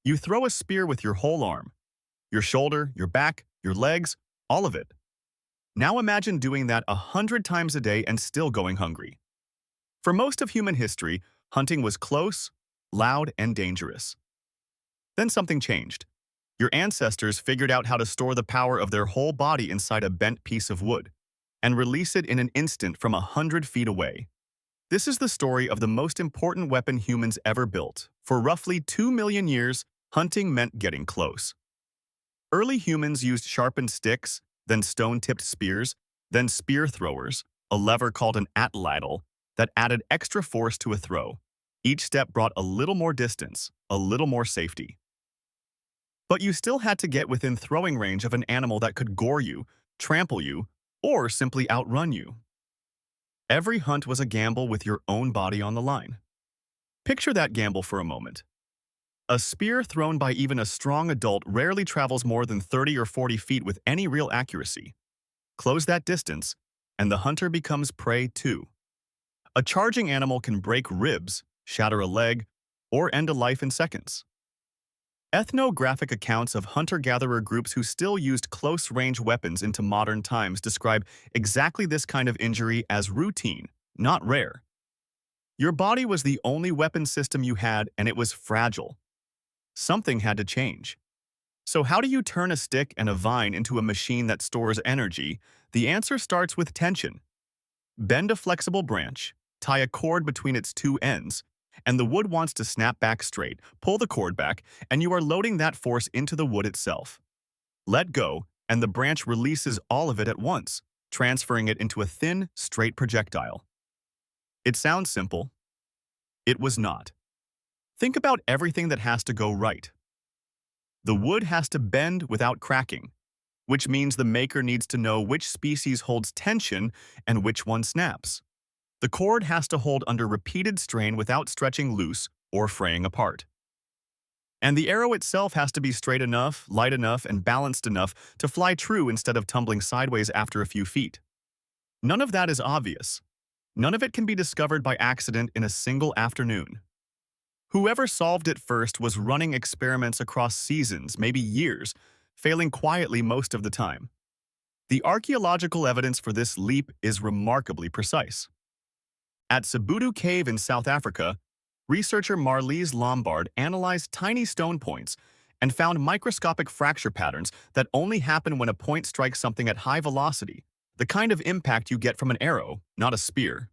You throw a spear with your whole arm, your shoulder, your back, your legs, all of it. Now imagine doing that 100 times a day and still going hungry. For most of human history, hunting was close, loud, and dangerous. Then something changed. Your ancestors figured out how to store the power of their whole body inside a bent piece of wood and release it in an instant from 100 feet away. This is the story of the most important weapon humans ever built. For roughly 2 million years, hunting meant getting close. Early humans used sharpened sticks, then stone-tipped spears, then spear throwers, a lever called an atlatl that added extra force to a throw. Each step brought a little more distance, a little more safety. But you still had to get within throwing range of an animal that could gore you, trample you, or simply outrun you. Every hunt was a gamble with your own body on the line. Picture that gamble for a moment. A spear thrown by even a strong adult rarely travels more than 30 or 40 feet with any real accuracy. Close that distance, and the hunter becomes prey too. A charging animal can break ribs, shatter a leg, or end a life in seconds. Ethnographic accounts of hunter-gatherer groups who still used close-range weapons into modern times describe exactly this kind of injury as routine, not rare. Your body was the only weapon system you had, and it was fragile. Something had to change. So how do you turn a stick and a vine into a machine that stores energy? The answer starts with tension. Bend a flexible branch, tie a cord between its two ends, and the wood wants to snap back straight. Pull the cord back, and you are loading that force into the wood itself. Let go, and the branch releases all of it at once, transferring it into a thin, straight projectile. It sounds simple. It was not. Think about everything that has to go right. The wood has to bend without cracking, which means the maker needs to know which species holds tension and which one snaps. The cord has to hold under repeated strain without stretching loose or fraying apart. And the arrow itself has to be straight enough, light enough, and balanced enough to fly true instead of tumbling sideways after a few feet. None of that is obvious. None of it can be discovered by accident in a single afternoon. Whoever solved it first was running experiments across seasons, maybe years, failing quietly most of the time. The archaeological evidence for this leap is remarkably precise. At Sabudu Cave in South Africa, researcher Marlies Lombard analyzed tiny stone points and found microscopic fracture patterns that only happen when a point strikes something at high velocity, the kind of impact you get from an arrow, not a spear.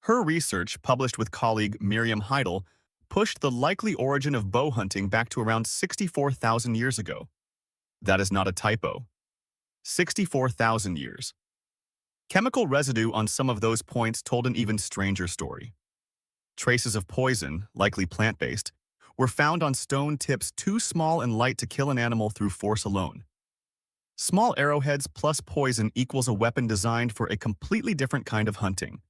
Her research, published with colleague Miriam Heidel, pushed the likely origin of bow hunting back to around 64,000 years ago. That is not a typo. 64,000 years. Chemical residue on some of those points told an even stranger story. Traces of poison, likely plant-based, were found on stone tips too small and light to kill an animal through force alone. Small arrowheads plus poison equals a weapon designed for a completely different kind of hunting.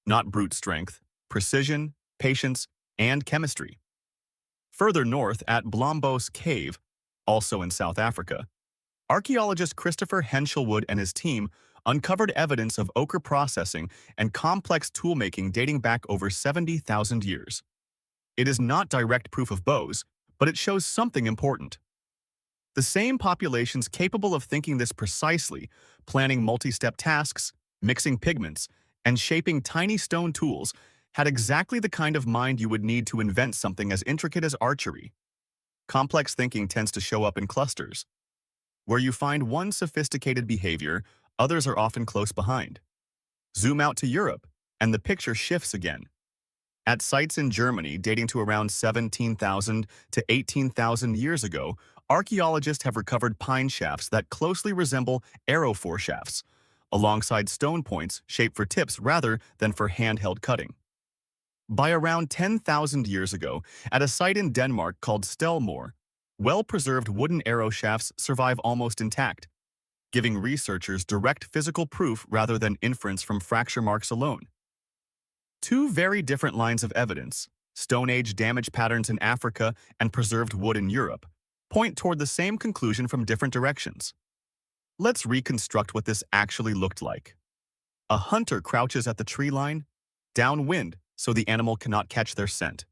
Not brute strength, precision, patience, and chemistry. Further north at Blombos Cave, also in South Africa, archaeologist Christopher Henshelwood and his team uncovered evidence of ochre processing and complex toolmaking dating back over 70,000 years. It is not direct proof of bows, but it shows something important. The same populations capable of thinking this precisely, planning multi-step tasks, mixing pigments, and shaping tiny stone tools, had exactly the kind of mind you would need to invent something as intricate as archery. Complex thinking tends to show up in clusters. Where you find one sophisticated behavior, others are often close behind. Zoom out to Europe, and the picture shifts again. At sites in Germany dating to around 17,000 to 18,000 years ago, archaeologists have recovered pine shafts that closely resemble arrow foreshafts, alongside stone points shaped for tips rather than for handheld cutting. By around 10,000 years ago, at a site in Denmark called Stelmore, well-preserved wooden arrow shafts survive almost intact, giving researchers direct physical proof rather than inference from fracture marks alone. Two very different lines of evidence, Stone Age damage patterns in Africa and preserved wood in Europe, point toward the same conclusion from different directions. Let's reconstruct what this actually looked like. A hunter crouches at the tree line, downwind so the animal cannot catch their scent.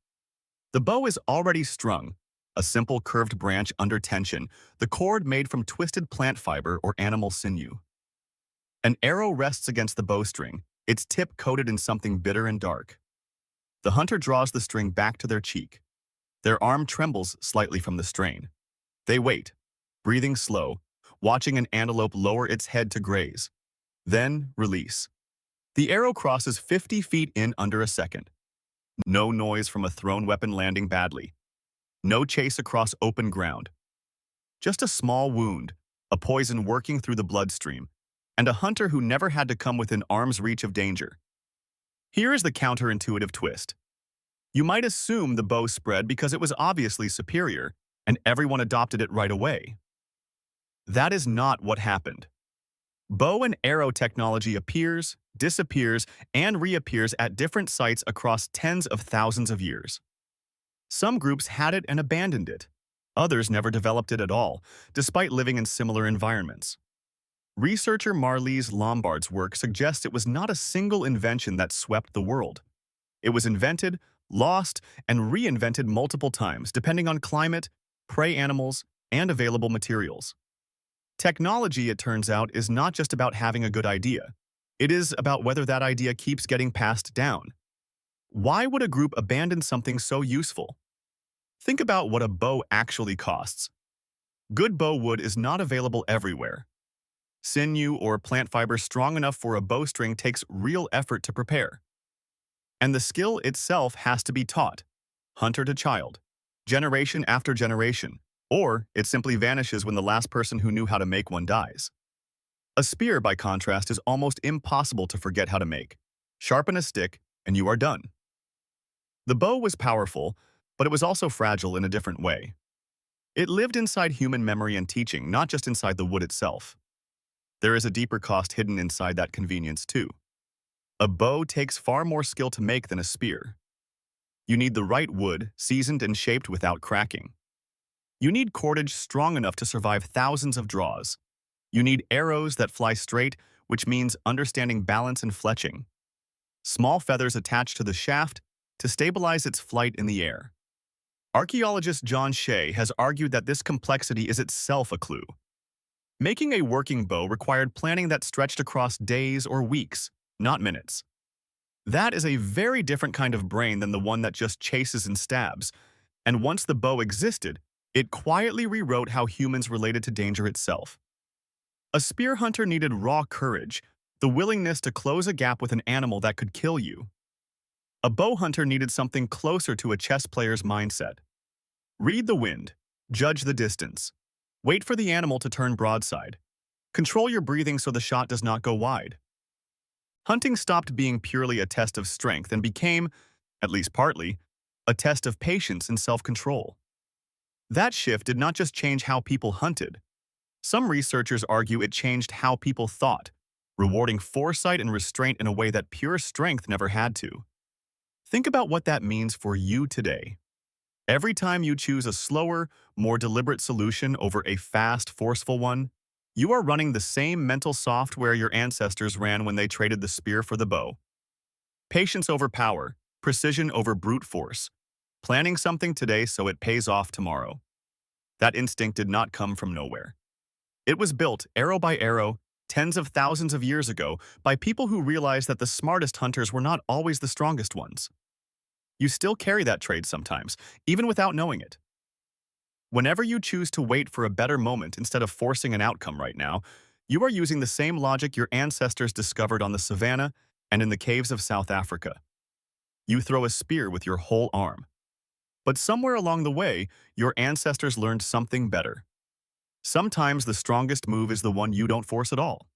The bow is already strung, a simple curved branch under tension, the cord made from twisted plant fiber or animal sinew. An arrow rests against the bowstring, its tip coated in something bitter and dark. The hunter draws the string back to their cheek. Their arm trembles slightly from the strain. They wait, breathing slow, watching an antelope lower its head to graze. Then release. The arrow crosses 50 feet in under a second. No noise from a thrown weapon landing badly. No chase across open ground. Just a small wound, a poison working through the bloodstream, and a hunter who never had to come within arm's reach of danger. Here is the counterintuitive twist. You might assume the bow spread because it was obviously superior, and everyone adopted it right away. That is not what happened. Bow and arrow technology appears, disappears, and reappears at different sites across tens of thousands of years. Some groups had it and abandoned it. Others never developed it at all, despite living in similar environments. Researcher Marlise Lombard's work suggests it was not a single invention that swept the world. It was invented, lost, and reinvented multiple times depending on climate, prey animals, and available materials. Technology, it turns out, is not just about having a good idea. It is about whether that idea keeps getting passed down. Why would a group abandon something so useful? Think about what a bow actually costs. Good bow wood is not available everywhere. Sinew or plant fiber strong enough for a bowstring takes real effort to prepare. And the skill itself has to be taught, hunter to child, generation after generation, or it simply vanishes when the last person who knew how to make one dies. A spear, by contrast, is almost impossible to forget how to make. Sharpen a stick, and you are done. The bow was powerful, but it was also fragile in a different way. It lived inside human memory and teaching, not just inside the wood itself. There is a deeper cost hidden inside that convenience, too. A bow takes far more skill to make than a spear. You need the right wood, seasoned and shaped without cracking. You need cordage strong enough to survive thousands of draws. You need arrows that fly straight, which means understanding balance and fletching. Small feathers attached to the shaft to stabilize its flight in the air. Archaeologist John Shea has argued that this complexity is itself a clue. Making a working bow required planning that stretched across days or weeks, not minutes. That is a very different kind of brain than the one that just chases and stabs, and once the bow existed, it quietly rewrote how humans related to danger itself. A spear hunter needed raw courage, the willingness to close a gap with an animal that could kill you. A bow hunter needed something closer to a chess player's mindset. Read the wind, judge the distance, wait for the animal to turn broadside, control your breathing so the shot does not go wide. Hunting stopped being purely a test of strength and became, at least partly, a test of patience and self-control. That shift did not just change how people hunted. Some researchers argue it changed how people thought, rewarding foresight and restraint in a way that pure strength never had to. Think about what that means for you today. Every time you choose a slower, more deliberate solution over a fast, forceful one, you are running the same mental software your ancestors ran when they traded the spear for the bow. Patience over power, precision over brute force, planning something today so it pays off tomorrow. That instinct did not come from nowhere. It was built, arrow by arrow, tens of thousands of years ago, by people who realized that the smartest hunters were not always the strongest ones. You still carry that trait sometimes, even without knowing it. Whenever you choose to wait for a better moment instead of forcing an outcome right now, you are using the same logic your ancestors discovered on the savannah and in the caves of South Africa. You throw a spear with your whole arm. But somewhere along the way, your ancestors learned something better. Sometimes the strongest move is the one you don't force at all.